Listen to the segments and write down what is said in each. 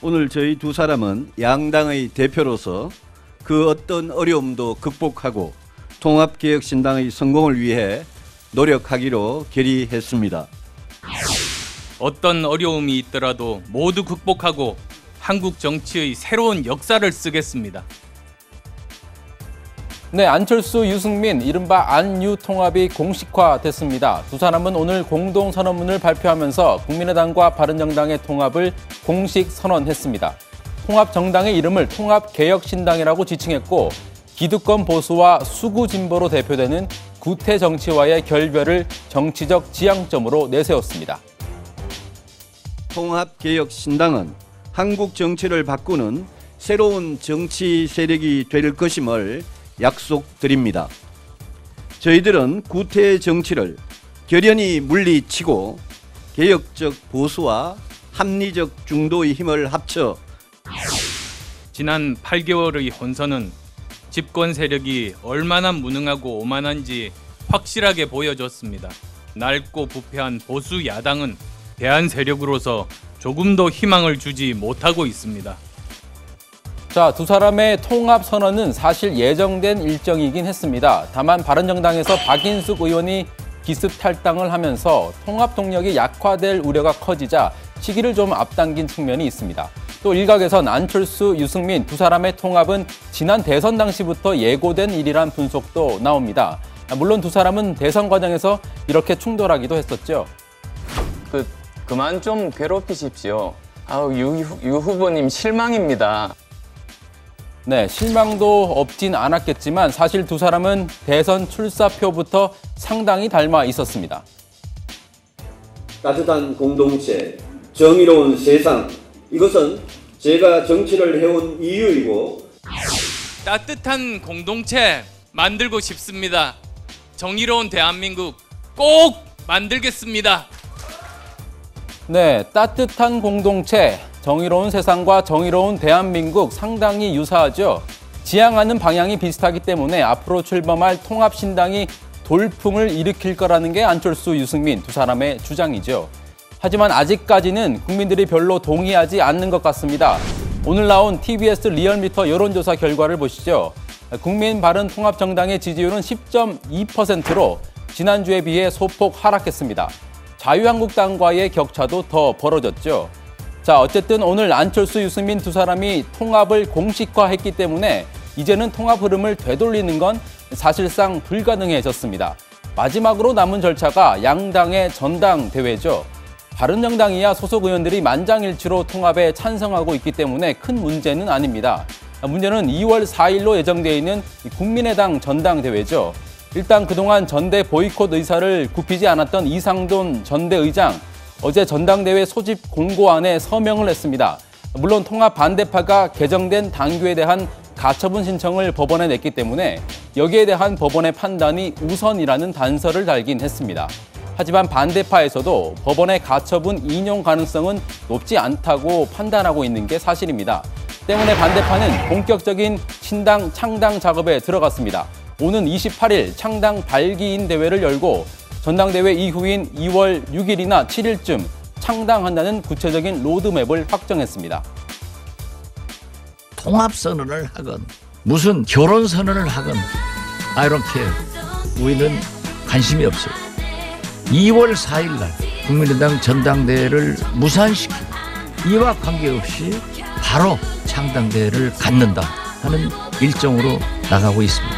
오늘 저희 두 사람은 양당의 대표로서 그 어떤 어려움도 극복하고 통합개혁신당의 성공을 위해 노력하기로 결의했습니다. 어떤 어려움이 있더라도 모두 극복하고 한국 정치의 새로운 역사를 쓰겠습니다. 네, 안철수, 유승민, 이른바 안유 통합이 공식화됐습니다. 두 사람은 오늘 공동선언문을 발표하면서 국민의당과 바른정당의 통합을 공식 선언했습니다. 통합정당의 이름을 통합개혁신당이라고 지칭했고 기득권 보수와 수구진보로 대표되는 구태정치와의 결별을 정치적 지향점으로 내세웠습니다. 통합개혁신당은 한국 정치를 바꾸는 새로운 정치 세력이 될 것임을 약속드립니다. 저희들은 구태 정치를 결연히 물리치고 개혁적 보수와 합리적 중도의 힘을 합쳐 지난 8개월의 혼선은 집권 세력이 얼마나 무능하고 오만한지 확실하게 보여줬습니다. 낡고 부패한 보수 야당은 대안 세력으로서 조금도 희망을 주지 못하고 있습니다. 자, 두 사람의 통합 선언은 사실 예정된 일정이긴 했습니다. 다만 바른정당에서 박인숙 의원이 기습 탈당을 하면서 통합 동력이 약화될 우려가 커지자 시기를 좀 앞당긴 측면이 있습니다. 또 일각에선 안철수, 유승민 두 사람의 통합은 지난 대선 당시부터 예고된 일이란 분석도 나옵니다. 물론 두 사람은 대선 과정에서 이렇게 충돌하기도 했었죠. 그만 좀 괴롭히십시오. 유 후보님 실망입니다. 네, 실망도 없진 않았겠지만 사실 두 사람은 대선 출사표부터 상당히 닮아 있었습니다. 따뜻한 공동체, 정의로운 세상, 이것은 제가 정치를 해온 이유이고 따뜻한 공동체 만들고 싶습니다. 정의로운 대한민국 꼭 만들겠습니다. 네, 따뜻한 공동체, 정의로운 세상과 정의로운 대한민국 상당히 유사하죠. 지향하는 방향이 비슷하기 때문에 앞으로 출범할 통합신당이 돌풍을 일으킬 거라는 게 안철수, 유승민 두 사람의 주장이죠. 하지만 아직까지는 국민들이 별로 동의하지 않는 것 같습니다. 오늘 나온 TBS 리얼미터 여론조사 결과를 보시죠. 국민 바른 통합정당의 지지율은 10.2%로 지난주에 비해 소폭 하락했습니다. 자유한국당과의 격차도 더 벌어졌죠. 자, 어쨌든 오늘 안철수, 유승민 두 사람이 통합을 공식화했기 때문에 이제는 통합 흐름을 되돌리는 건 사실상 불가능해졌습니다. 마지막으로 남은 절차가 양당의 전당대회죠. 바른정당이야 소속 의원들이 만장일치로 통합에 찬성하고 있기 때문에 큰 문제는 아닙니다. 문제는 2월 4일로 예정되어 있는 국민의당 전당대회죠. 일단 그동안 전대 보이콧 의사를 굽히지 않았던 이상돈 전대의장, 어제 전당대회 소집 공고안에 서명을 했습니다. 물론 통합 반대파가 개정된 당규에 대한 가처분 신청을 법원에 냈기 때문에 여기에 대한 법원의 판단이 우선이라는 단서를 달긴 했습니다. 하지만 반대파에서도 법원의 가처분 인용 가능성은 높지 않다고 판단하고 있는 게 사실입니다. 때문에 반대파는 본격적인 신당 창당 작업에 들어갔습니다. 오는 28일 창당 발기인 대회를 열고 전당대회 이후인 2월 6일이나 7일쯤 창당한다는 구체적인 로드맵을 확정했습니다. 통합선언을 하건 무슨 결혼선언을 하건 I don't care. 우리는 관심이 없어요. 2월 4일 날 국민의당 전당대회를 무산시키고 이와 관계없이 바로 창당대회를 갖는다 하는 일정으로 나가고 있습니다.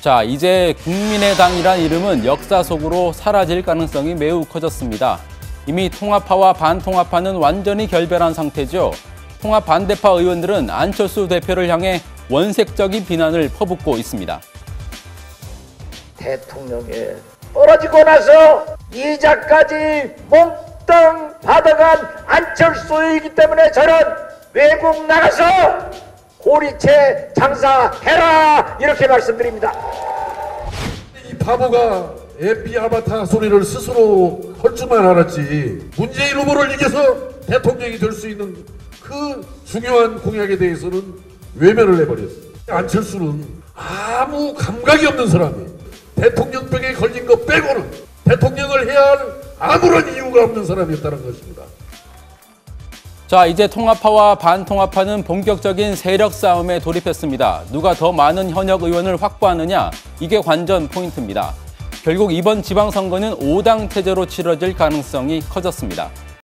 자, 이제 국민의당이란 이름은 역사 속으로 사라질 가능성이 매우 커졌습니다. 이미 통합파와 반통합파는 완전히 결별한 상태죠. 통합 반대파 의원들은 안철수 대표를 향해 원색적인 비난을 퍼붓고 있습니다. 대통령에 떨어지고 나서 이자까지 몽땅 받아간 안철수이기 때문에 저는 외국 나가서 고리채 장사해라 이렇게 말씀드립니다. 이 바보가 MP 아바타 소리를 스스로 할 줄만 알았지 문재인 후보를 이겨서 대통령이 될 수 있는 그 중요한 공약에 대해서는 외면을 해버렸어요. 안철수는 아무 감각이 없는 사람이에요. 대통령병에 걸린 것 빼고는 대통령을 해야 할 아무런 이유가 없는 사람이었다는 것입니다. 자, 이제 통합파와 반통합파는 본격적인 세력 싸움에 돌입했습니다. 누가 더 많은 현역 의원을 확보하느냐, 이게 관전 포인트입니다. 결국 이번 지방선거는 5당 체제로 치러질 가능성이 커졌습니다.